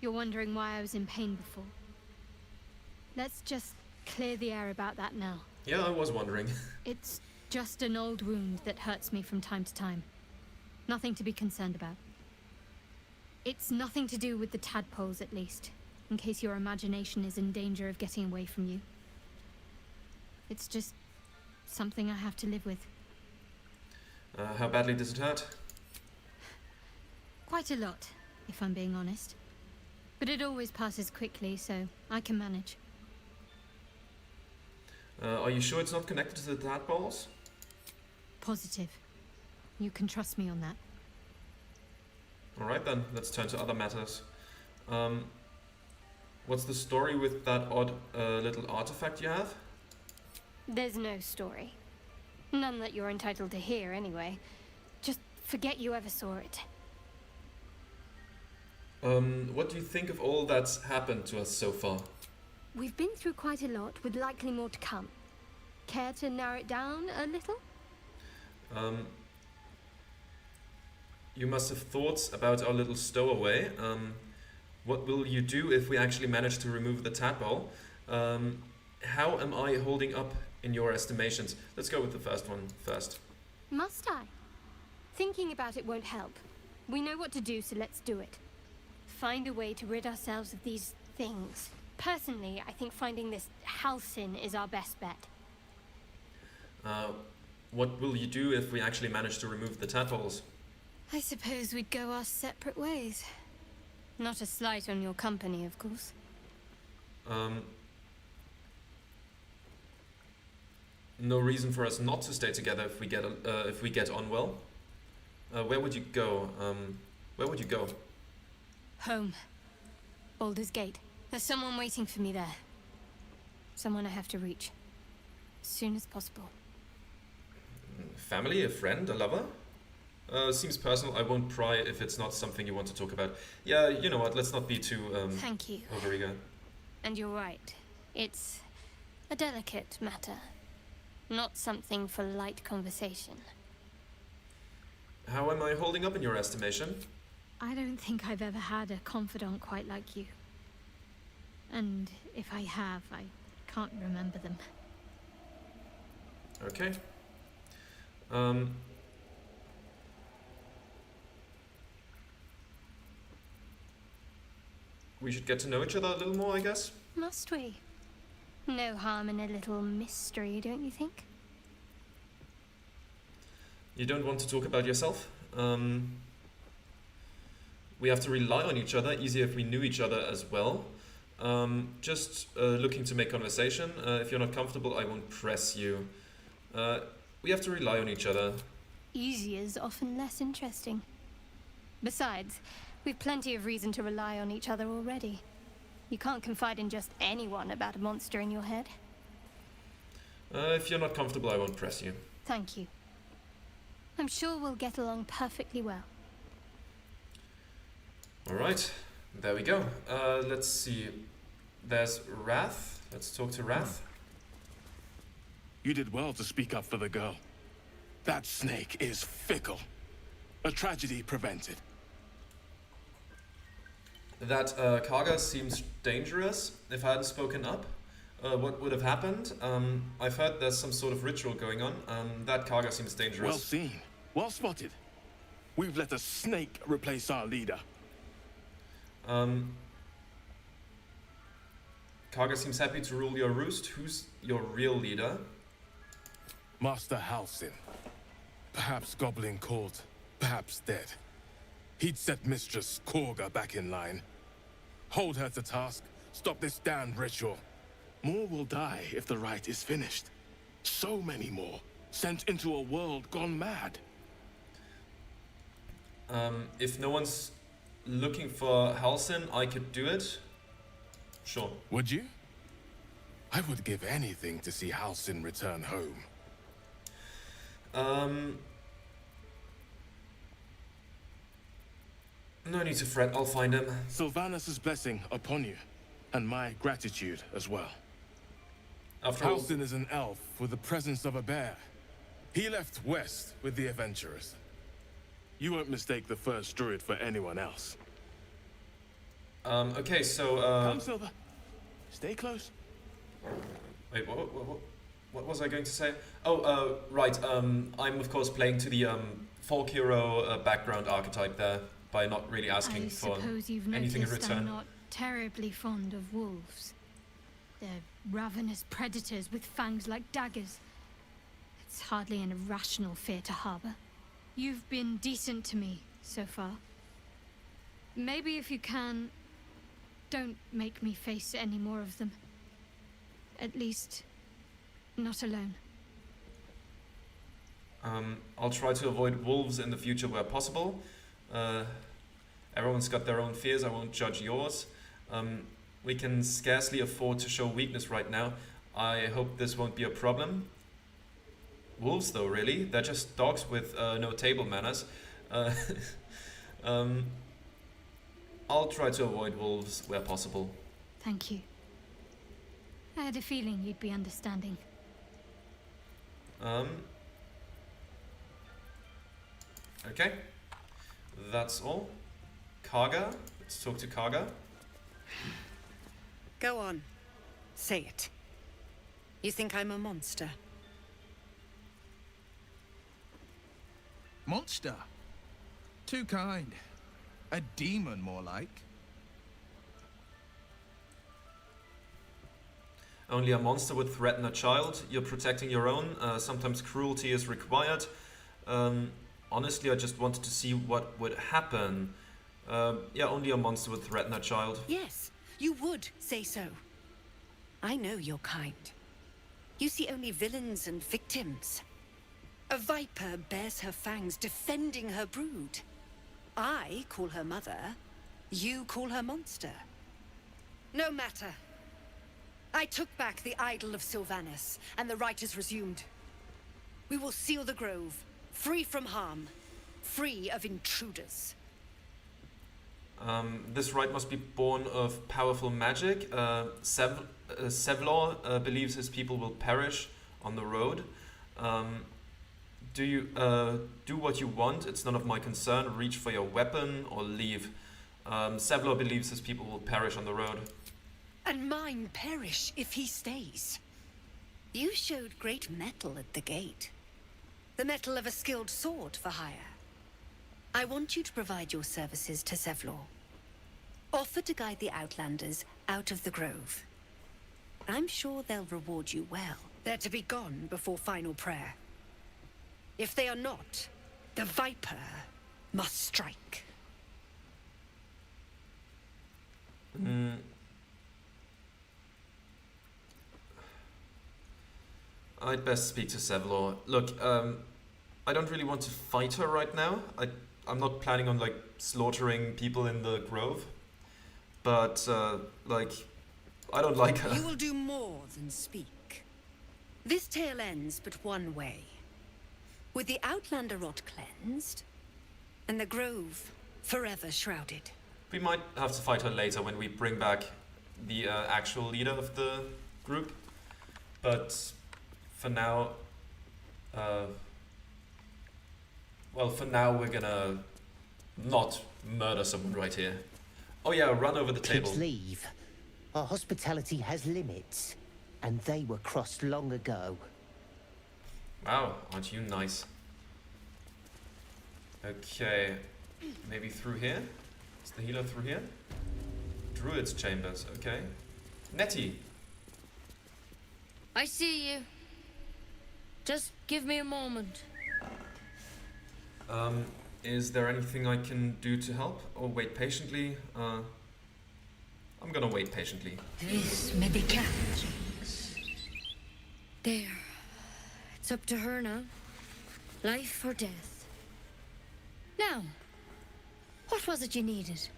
You're wondering why I was in pain before. Let's just clear the air about that now. Yeah, I was wondering. It's just an old wound that hurts me from time to time. Nothing to be concerned about. It's nothing to do with the tadpoles, at least, in case your imagination is in danger of getting away from you. It's just something I have to live with. How badly does it hurt? Quite a lot, if I'm being honest. But it always passes quickly, so I can manage. Are you sure it's not connected to the tadpoles? Positive. You can trust me on that. Alright then, let's turn to other matters. What's the story with that odd little artifact you have? There's no story. None that you're entitled to hear, anyway. Just forget you ever saw it. What do you think of all that's happened to us so far? We've been through quite a lot, with likely more to come. Care to narrow it down a little? You must have thoughts about our little stowaway. What will you do if we actually manage to remove the tadpole? How am I holding up in your estimations? Let's go with the first one first. Must I? Thinking about it won't help. We know what to do, so let's do it. Find a way to rid ourselves of these things. Personally, I think finding this Halcyon is our best bet. What will you do if we actually manage to remove the tadpoles? I suppose we'd go our separate ways. Not a slight on your company, of course. No reason for us not to stay together if we get on well. Where would you go? Where would you go? Home. Baldur's Gate. There's someone waiting for me there. Someone I have to reach. As soon as possible. Family, a friend, a lover? Seems personal. I won't pry if it's not something you want to talk about. Yeah, you know what, let's not be too Thank you. overeager. And you're right. It's a delicate matter. Not something for light conversation. How am I holding up in your estimation? I don't think I've ever had a confidant quite like you. And if I have, I can't remember them. Okay. We should get to know each other a little more, I guess. Must we? No harm in a little mystery, don't you think? You don't want to talk about yourself? We have to rely on each other, easier if we knew each other as well. Just looking to make conversation. If you're not comfortable, I won't press you. We have to rely on each other. Easy is often less interesting. Besides, we've plenty of reason to rely on each other already. You can't confide in just anyone about a monster in your head. If you're not comfortable, I won't press you. Thank you. I'm sure we'll get along perfectly well. Alright, there we go. Let's see. There's Wrath. Let's talk to Wrath. You did well to speak up for the girl. That snake is fickle. A tragedy prevented. That Kaga seems dangerous. If I hadn't spoken up, what would have happened? I've heard there's some sort of ritual going on. That Kaga seems dangerous. Well seen. Well spotted. We've let a snake replace our leader. Kaga seems happy to rule your roost. Who's your real leader? Master Halcyon. Perhaps Goblin caught, perhaps dead. He'd set Mistress Korga back in line. Hold her to task, stop this damned ritual. More will die if the rite is finished. So many more, sent into a world gone mad. If no one's looking for Halcyon, I could do it. Sure. Would you? I would give anything to see Halcyon return home. No need to fret, I'll find him. Sylvanus' blessing upon you, and my gratitude as well. After all, Halcyon is an elf with the presence of a bear. He left west with the adventurers. You won't mistake the first druid for anyone else. Okay, so Come, Silver. Stay close. wait, what was I going to say? Oh, right. I'm of course playing to the folk hero background archetype there by not really asking I for suppose you've anything in noticed return. I'm not terribly fond of wolves. They're ravenous predators with fangs like daggers. It's hardly an irrational fear to harbor. You've been decent to me so far. Maybe if you can, don't make me face any more of them. At least, not alone. I'll try to avoid wolves in the future where possible. Everyone's got their own fears. I won't judge yours. We can scarcely afford to show weakness right now. I hope this won't be a problem. Wolves, though, really? They're just dogs with no table manners. I'll try to avoid wolves where possible. Thank you. I had a feeling you'd be understanding. Okay. That's all. Kaga. Let's talk to Kaga. Go on. Say it. You think I'm a monster? Monster? Too kind. A demon, more like. Only a monster would threaten a child. You're protecting your own. Sometimes cruelty is required. Honestly, I just wanted to see what would happen. Yeah, only a monster would threaten a child. Yes, you would say so. I know your kind. You see only villains and victims. A viper bears her fangs defending her brood. I call her mother. You call her monster. No matter. I took back the idol of Sylvanus, and the rite is resumed. We will seal the grove, free from harm, free of intruders. This rite must be born of powerful magic. Sevlor believes his people will perish on the road. Do you do what you want? It's none of my concern. Reach for your weapon or leave. Sevlor believes his people will perish on the road. And mine perish if he stays. You showed great mettle at the gate. The mettle of a skilled sword for hire. I want you to provide your services to Sevlor. Offer to guide the Outlanders out of the grove. I'm sure they'll reward you well. They're to be gone before final prayer. If they are not, the Viper must strike. I'd best speak to Sevlor. Look, I don't really want to fight her right now. I'm not planning on, like, slaughtering people in the grove. But, like, I don't like her. You will do more than speak. This tale ends but one way. With the Outlander rot cleansed, and the grove forever shrouded. We might have to fight her later when we bring back the actual leader of the group. But for now, well, for now we're gonna not murder someone right here. Oh yeah, run over the table. Kids leave. Our hospitality has limits, and they were crossed long ago. Wow, aren't you nice? Okay, maybe through here? Is the healer through here? Druid's chambers, okay. Nettie! I see you. Just give me a moment. Is there anything I can do to help? Or wait patiently? I'm gonna wait patiently. This may be cat. There. It's up to her now. Life or death. Now, what was it you needed?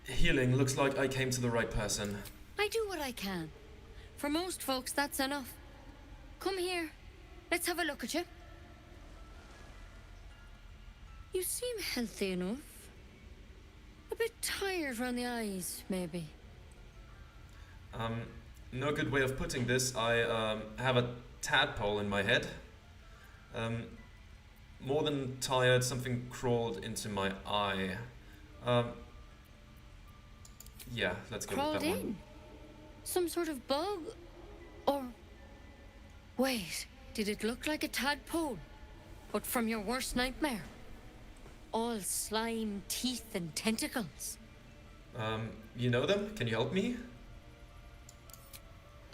Healing. Looks like I came to the right person. I do what I can. For most folks, that's enough. Come here. Let's have a look at you. You seem healthy enough. A bit tired around the eyes, maybe. No good way of putting this. I have a tadpole in my head. more than tired. Something crawled into my eye. Yeah, let's go Crawled with that in? one. Some sort of bug? Or... Wait, did it look like a tadpole? But from your worst nightmare? All slime, teeth, and tentacles. You know them? Can you help me?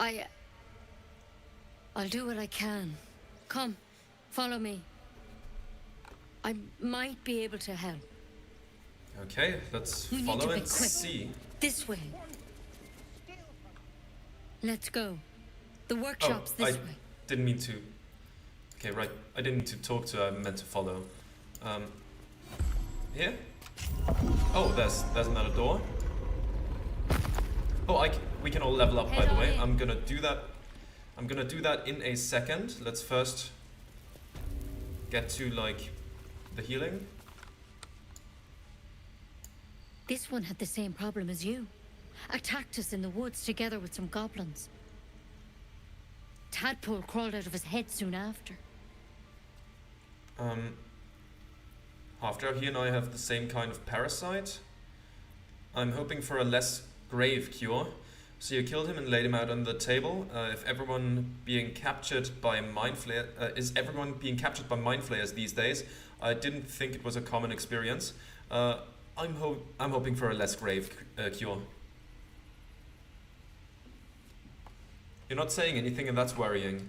I'll do what I can. Come, follow me. I might be able to help. Okay, let's We need follow to be and quick. see. This way. Let's go. The workshop's I this way. didn't mean to. Okay, right. I didn't mean to talk to. I meant to follow. Here? Oh, there's another door. Oh, we can all level up, by Head the on way. in. I'm gonna do that. I'm gonna do that in a second. Let's first get to like the healing. This one had the same problem as you. Attacked us in the woods together with some goblins. Tadpole crawled out of his head soon after. After he and I have the same kind of parasite, I'm hoping for a less grave cure. So you killed him and laid him out on the table. If everyone being captured by mind flayer is everyone being captured by mind flayers these days? I didn't think it was a common experience. I'm hoping for a less grave cure. You're not saying anything, and that's worrying.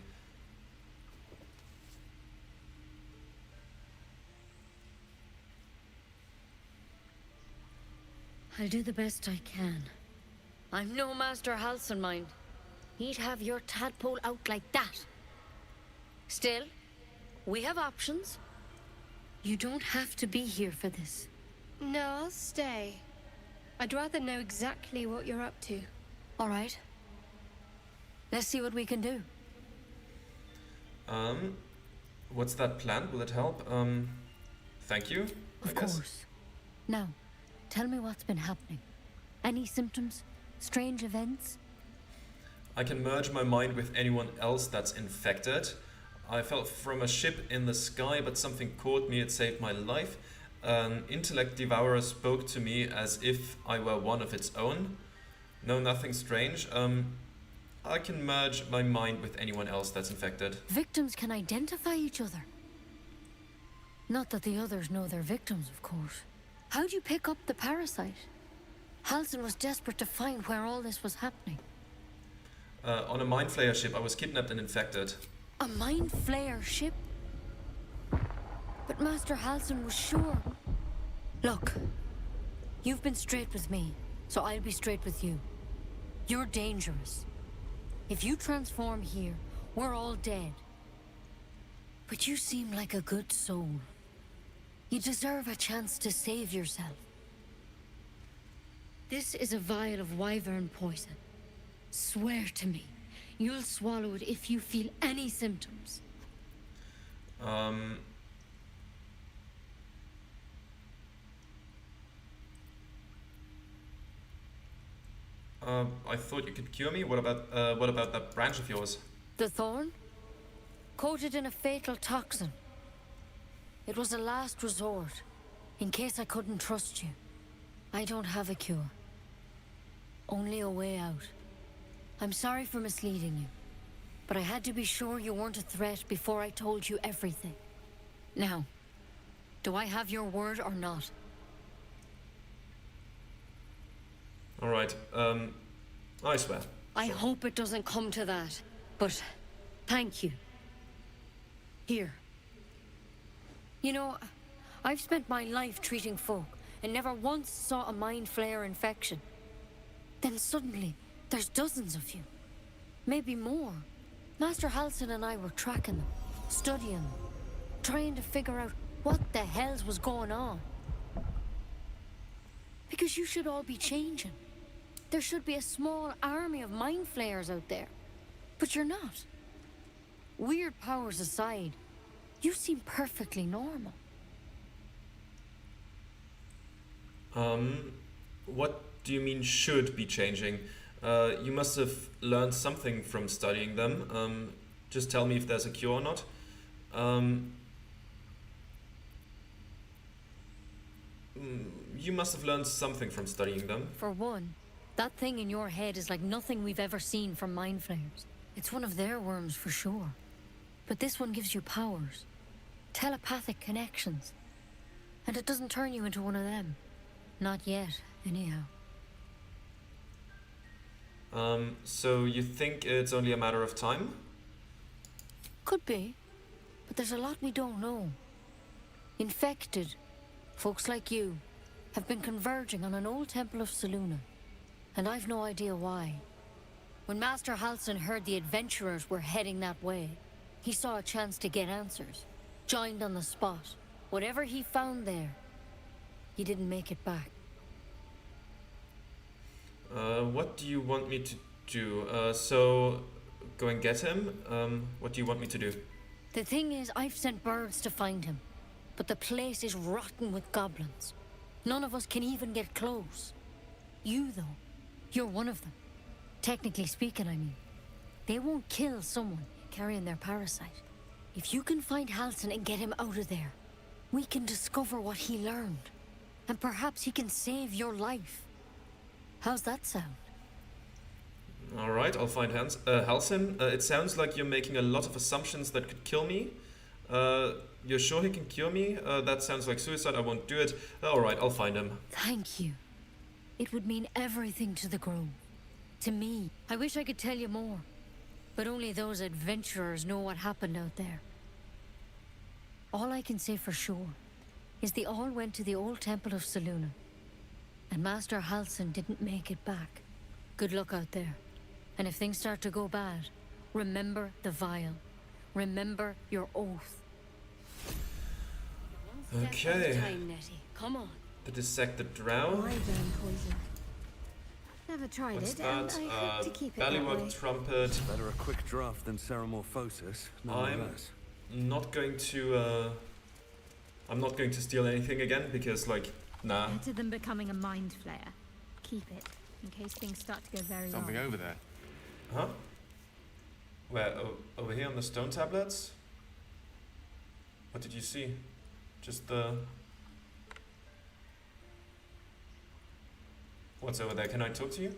I'll do the best I can. I'm no Master Halcyon, mind. He'd have your tadpole out like that. Still, we have options. You don't have to be here for this. No, I'll stay. I'd rather know exactly what you're up to. All right. Let's see what we can do. What's that plant? Will it help? Thank you, I Of guess. course. Now, tell me what's been happening. Any symptoms? Strange events? I can merge my mind with anyone else that's infected. I fell from a ship in the sky, but something caught me. It saved my life. An intellect devourer spoke to me as if I were one of its own. No, nothing strange. I can merge my mind with anyone else that's infected. Victims can identify each other. Not that the others know they're victims, of course. How'd you pick up the parasite? Halcyon was desperate to find where all this was happening. On a mind flayer ship, I was kidnapped and infected. A mind flayer ship? But Master Halcyon was sure. Look, you've been straight with me, so I'll be straight with you. You're dangerous. If you transform here, we're all dead. But you seem like a good soul. You deserve a chance to save yourself. This is a vial of wyvern poison. Swear to me, you'll swallow it if you feel any symptoms. I thought you could cure me. What about that branch of yours? The thorn? Coated in a fatal toxin. It was a last resort, in case I couldn't trust you. I don't have a cure. Only a way out. I'm sorry for misleading you, but I had to be sure you weren't a threat before I told you everything. Now, do I have your word or not? All right. I swear. I hope it doesn't come to that, but thank you. Here. You know, I've spent my life treating folk and never once saw a mind flayer infection. Then suddenly, there's dozens of you. Maybe more. Master Halcyon and I were tracking them, studying them, trying to figure out what the hells was going on. Because you should all be changing. There should be a small army of mind flayers out there. But you're not. Weird powers aside, you seem perfectly normal. What do you mean should be changing? You must have learned something from studying them. Just tell me if there's a cure or not. You must have learned something from studying them. For one, that thing in your head is like nothing we've ever seen from mind flayers. It's one of their worms for sure. But this one gives you powers. Telepathic connections. And it doesn't turn you into one of them. Not yet, anyhow. So you think it's only a matter of time? Could be. But there's a lot we don't know. Infected, folks like you, have been converging on an old temple of Selûne. And I've no idea why. When Master Halsin heard the adventurers were heading that way, he saw a chance to get answers. Joined on the spot. Whatever he found there, he didn't make it back. What do you want me to do? So, go and get him? What do you want me to do? The thing is, I've sent birds to find him. But the place is rotten with goblins. None of us can even get close. You, though, you're one of them. Technically speaking, I mean. They won't kill someone carrying their parasite. If you can find Halsin and get him out of there, we can discover what he learned. And perhaps he can save your life. How's that sound? Alright, I'll find Halsin. It sounds like you're making a lot of assumptions that could kill me. You're sure he can cure me? That sounds like suicide, I won't do it. Alright, I'll find him. Thank you. It would mean everything to the Grove. To me. I wish I could tell you more. But only those adventurers know what happened out there. All I can say for sure is they all went to the old temple of Selûne. And Master Halsin didn't make it back. Good luck out there. And if things start to go bad, remember the vial. Remember your oath. Okay. One step at a time, Nettie. Come on. The dissected drow. Wyvern poison. Never tried What's it, and that? I hope to keep it that way. Ballywug trumpet. Better a quick draft than Ceramorphosis, I'm nonetheless. not going to. I'm not going to steal anything again because, like, nah. Better than becoming a mind flayer. Keep it, in case things start to go very Something wrong. over there. Huh? Where? Over here on the stone tablets? What did you see? Just the... What's over there? Can I talk to you?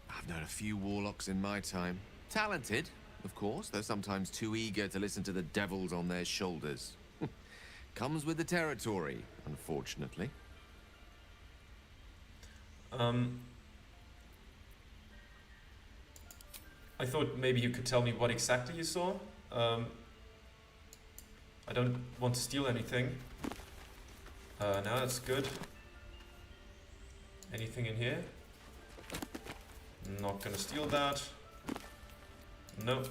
I've known a few warlocks in my time. Talented, of course, though sometimes too eager to listen to the devils on their shoulders. Comes with the territory, unfortunately. I thought maybe you could tell me what exactly you saw. I don't want to steal anything. No, that's good. Anything in here? Not gonna steal that. No.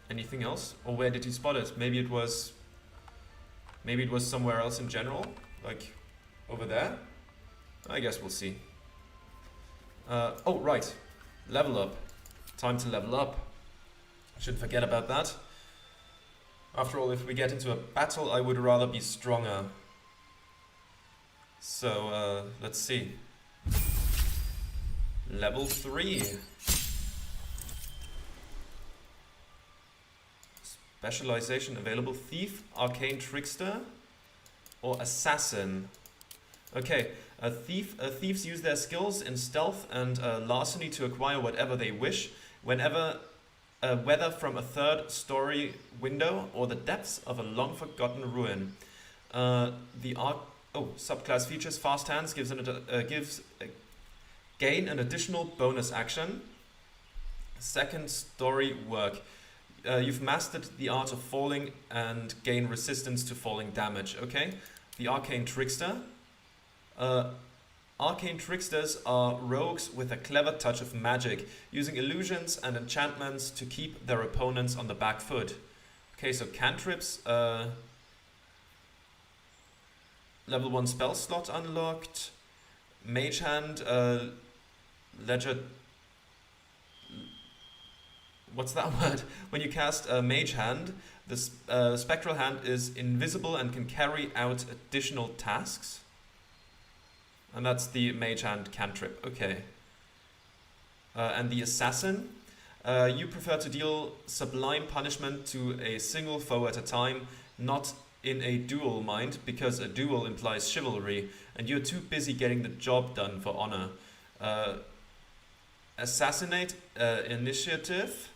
Anything else? Or where did he spot it? Maybe it was somewhere else in general, like over there. I guess we'll see. Oh right, level up. Time to level up. I shouldn't forget about that. After all, if we get into a battle, I would rather be stronger. So let's see. Level 3. Specialization available: Thief, Arcane Trickster, or Assassin. Okay, thieves use their skills in stealth and larceny to acquire whatever they wish, whether from a third-story window or the depths of a long-forgotten ruin. Subclass features: Fast Hands gain an additional bonus action. Second-story work. You've mastered the art of falling and gain resistance to falling damage. Okay, the Arcane Trickster. Arcane Tricksters are rogues with a clever touch of magic, using illusions and enchantments to keep their opponents on the back foot. Okay, so cantrips. Level 1 spell slot unlocked. Mage Hand. Ledger. What's that word? When you cast a Mage Hand, the Spectral Hand is invisible and can carry out additional tasks. And that's the Mage Hand cantrip. Okay. And the Assassin. You prefer to deal sublime punishment to a single foe at a time, not in a duel mind, because a duel implies chivalry, and you're too busy getting the job done for honor. Assassinate initiative.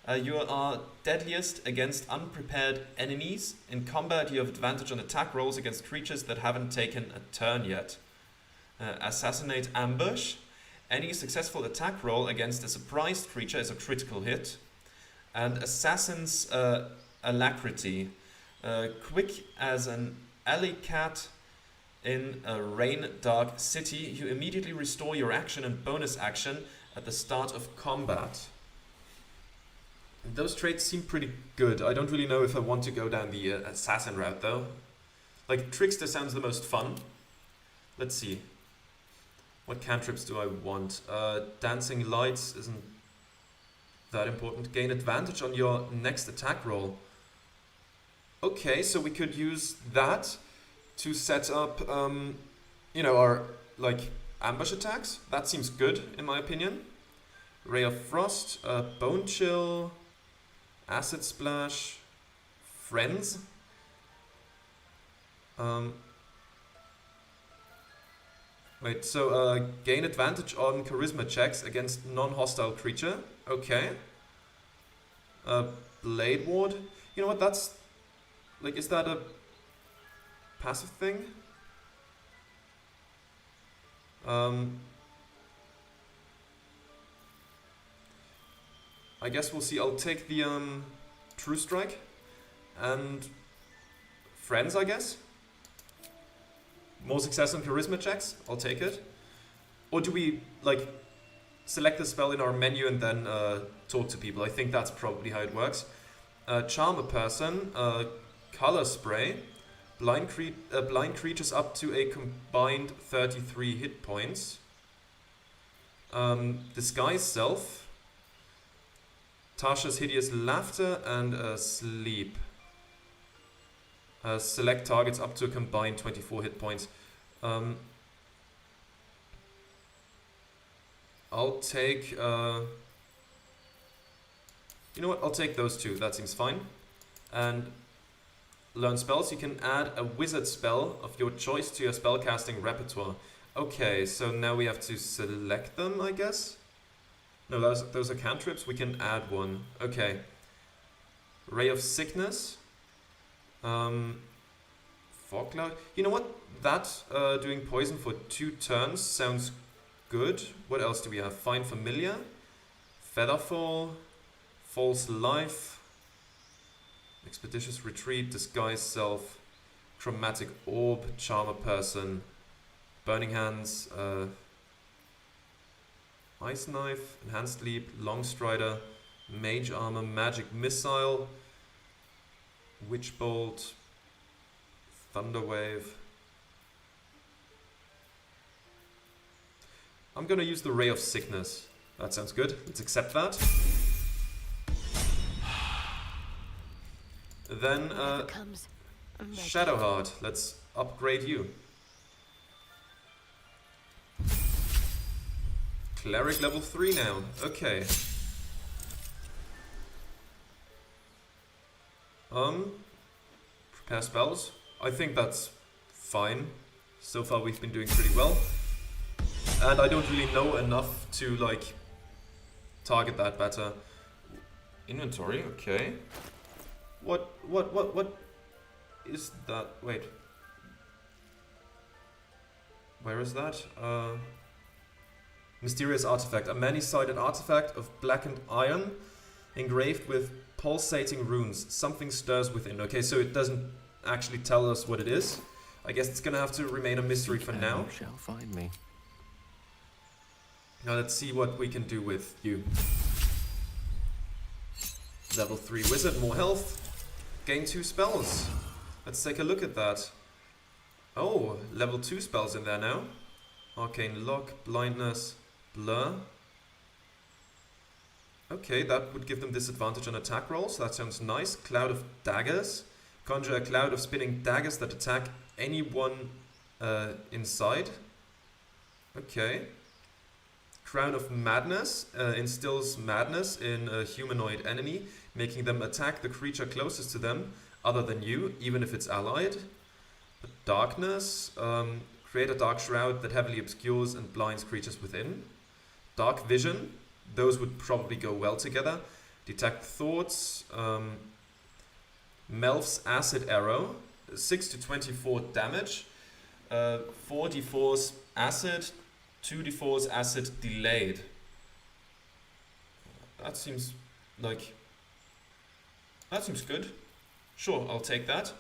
You are deadliest against unprepared enemies. In combat, you have advantage on attack rolls against creatures that haven't taken a turn yet. Assassinate ambush. Any successful attack roll against a surprised creature is a critical hit. And assassin's alacrity. Quick as an alley cat in a rain-dark city, you immediately restore your action and bonus action at the start of combat. Those traits seem pretty good. I don't really know if I want to go down the assassin route though. Like, trickster sounds the most fun. Let's see. What cantrips do I want? Dancing lights isn't that important. Gain advantage on your next attack roll. Okay, so we could use that to set up, you know, our, like, ambush attacks. That seems good, in my opinion. Ray of Frost, Bone Chill, Acid Splash, Friends. Wait, so gain advantage on charisma checks against non-hostile creature. Okay. Blade Ward. You know what, that's... Like, is that a passive thing? I guess we'll see. I'll take the True Strike and Friends, I guess. More success on charisma checks, I'll take it. Or do we, like, select the spell in our menu and then talk to people? I think that's probably how it works. Charm a person, color spray, blind creatures up to a combined 33 hit points. Disguise self, Tasha's hideous laughter, and sleep. Select targets up to a combined 24 hit points. I'll take... you know what? I'll take those two. That seems fine. And learn spells. You can add a wizard spell of your choice to your spellcasting repertoire. Okay, so now we have to select them, I guess? No, those are cantrips. We can add one. Okay. Ray of Sickness. Fog Cloud. You know what? That doing poison for 2 turns sounds good. What else do we have? Find Familiar. Featherfall. False Life. Expeditious Retreat. Disguise Self. Chromatic Orb. Charm a Person. Burning Hands. Ice Knife. Enhanced Leap. Long Strider. Mage Armor. Magic Missile. Witch Bolt. Thunder Wave. I'm gonna use the Ray of Sickness. That sounds good. Let's accept that. Then, Shadowheart. Let's upgrade you. Cleric level 3 now. Okay. Prepare spells. I think that's fine. So far we've been doing pretty well. And I don't really know enough to, like, target that better. Inventory, okay. What is that? Wait. Where is that? Mysterious artifact. A many-sided artifact of blackened iron engraved with pulsating runes. Something stirs within. Okay, so it doesn't actually tell us what it is. I guess it's gonna have to remain a mystery for now. You shall find me. Now let's see what we can do with you. Level 3 wizard, more health. Gain 2 spells. Let's take a look at that. Oh, level 2 spells in there now. Arcane Lock, Blindness, Blur. Okay, that would give them disadvantage on attack rolls. That sounds nice. Cloud of Daggers. Conjure a cloud of spinning daggers that attack anyone inside. Okay. Crown of Madness instills madness in a humanoid enemy, making them attack the creature closest to them other than you, even if it's allied. But darkness, create a dark shroud that heavily obscures and blinds creatures within. Dark vision, those would probably go well together. Detect thoughts, Melf's acid arrow, 6 to 24 damage, 4d4's acid, 2d4's acid delayed. That seems good. Sure, I'll take that.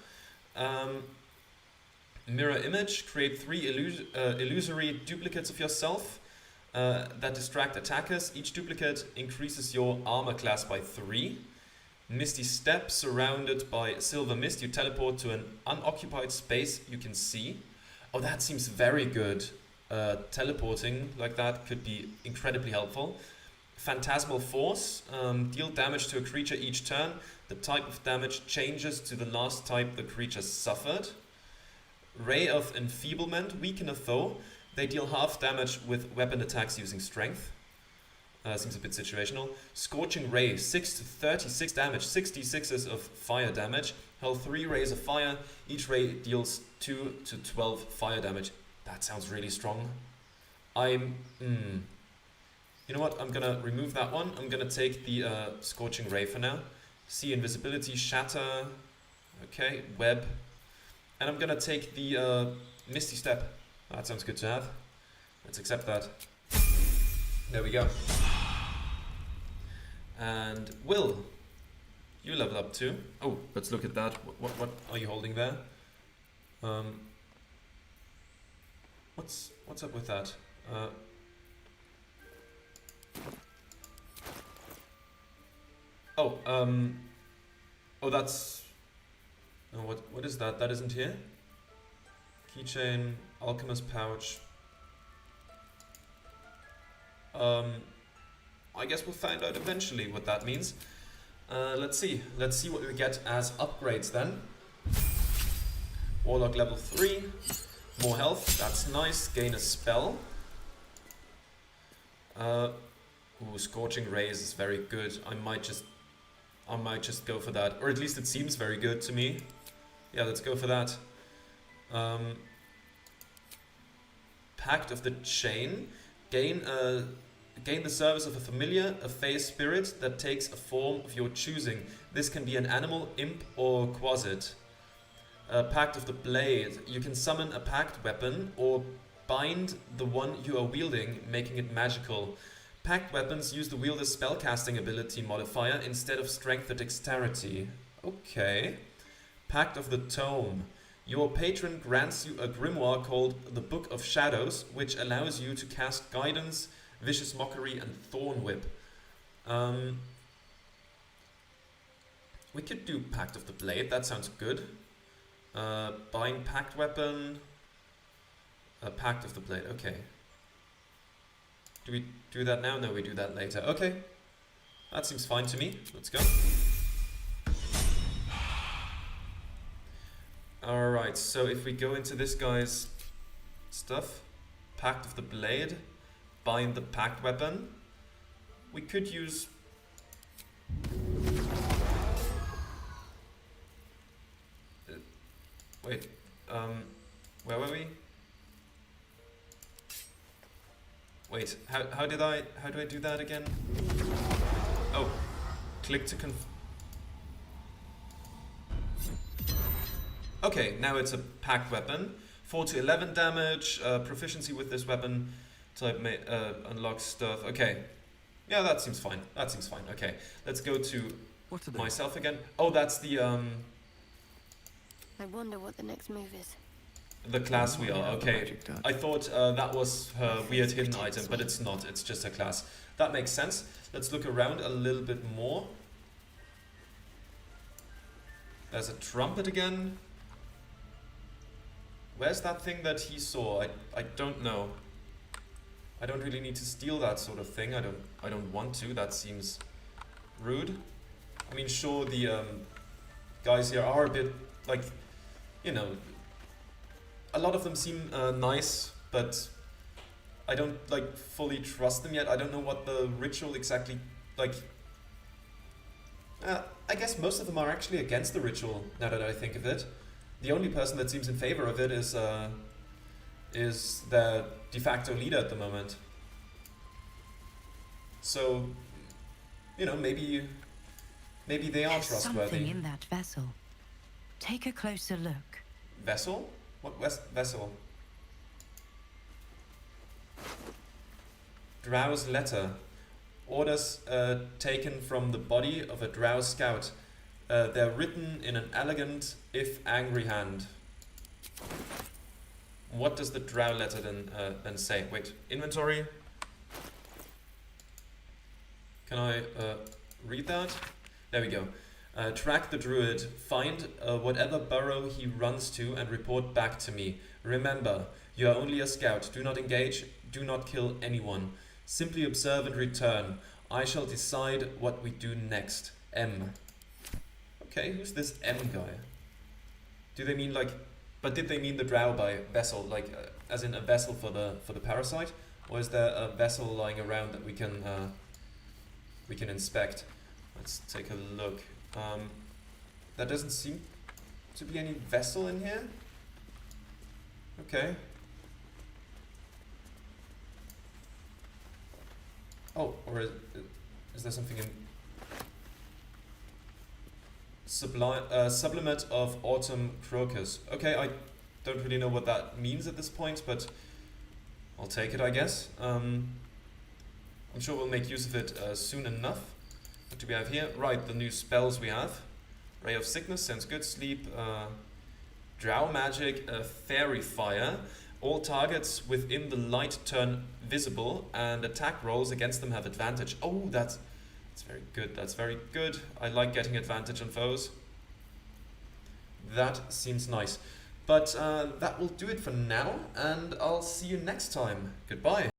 Mirror image, create 3 illusory duplicates of yourself that distract attackers. Each duplicate increases your armor class by 3. Misty step, surrounded by silver mist, you teleport to an unoccupied space you can see. Oh, that seems very good. Teleporting like that could be incredibly helpful. Phantasmal force, deal damage to a creature each turn. The type of damage changes to the last type the creature suffered. Ray of enfeeblement, weaken a foe. They deal half damage with weapon attacks using strength. Seems a bit situational. Scorching ray, 6 to 36 damage, 66s of fire damage. Hurl 3 rays of fire. Each ray deals 2 to 12 fire damage. That sounds really strong. You know what? I'm gonna remove that one. I'm gonna take the Scorching Ray for now. See invisibility, shatter. Okay, web. And I'm gonna take the Misty Step. That sounds good to have. Let's accept that. There we go. And Will, you level up too. Oh, let's look at that. What are you holding there? What's up with that? Oh, that's... Oh, what is that? That isn't here? Keychain, alchemist pouch. I guess we'll find out eventually what that means. Let's see what we get as upgrades then. Warlock level 3. More health, that's nice. Gain a spell. Ooh, Scorching Rays is very good. I might just go for that. Or at least it seems very good to me. Yeah, let's go for that. Pact of the Chain. Gain the service of a familiar, a fey spirit that takes a form of your choosing. This can be an animal, imp, or quasit. Pact of the Blade. You can summon a pact weapon or bind the one you are wielding, making it magical. Pact weapons use the wielder's spellcasting ability modifier instead of strength or dexterity. Okay. Pact of the Tome. Your patron grants you a grimoire called the Book of Shadows, which allows you to cast Guidance, Vicious Mockery, and Thorn Whip. We could do Pact of the Blade, that sounds good. Bind Pact Weapon. Pact of the Blade, okay. Do we do that now? No, we do that later. Okay. That seems fine to me. Let's go. Alright, so if we go into this guy's stuff, Pact of the Blade, bind the Pact Weapon, we could use... wait, where were we? Wait, how do I do that again? Oh, click to Okay, now it's a packed weapon. 4 to 11 damage, proficiency with this weapon type may unlock stuff. Okay, yeah, that seems fine. That seems fine. Okay, let's go to myself again. Oh, that's the I wonder what the next move is. The class we are. Okay, I thought that was her weird hidden item, but it's not. It's just her class. That makes sense. Let's look around a little bit more. There's a trumpet again. Where's that thing that he saw? I don't know. I don't really need to steal that sort of thing. I don't want to. That seems rude. I mean, sure, the guys here are a bit like, you know, a lot of them seem nice, but I don't like fully trust them yet. I don't know what the ritual exactly like. I guess most of them are actually against the ritual, now that I think of it. The only person that seems in favor of it is the de facto leader at the moment. So, you know, maybe they are There's trustworthy. something in that vessel. Take a closer look. Vessel? What vessel? Drow's letter. Orders taken from the body of a Drow scout. They're written in an elegant, if angry hand. What does the Drow letter then say? Wait, inventory. Can I read that? There we go. Track the druid, find whatever burrow he runs to and report back to me. Remember, you are only a scout. Do not engage, do not kill anyone. Simply observe and return. I shall decide what we do next. M. Okay, who's this M guy? Do they mean like... But did they mean the drow by vessel, like as in a vessel for the parasite? Or is there a vessel lying around that we can inspect? Let's take a look. There doesn't seem to be any vessel in here. Okay. Oh, or is there something in... Sublimate of Autumn Crocus. Okay, I don't really know what that means at this point, but I'll take it, I guess. I'm sure we'll make use of it soon enough. What do we have here? Right, the new spells we have. Ray of Sickness, sounds good. Sleep, Drow Magic, Fairy Fire. All targets within the light turn visible, and attack rolls against them have advantage. Oh, that's very good. That's very good. I like getting advantage on foes. That seems nice. But that will do it for now, and I'll see you next time. Goodbye.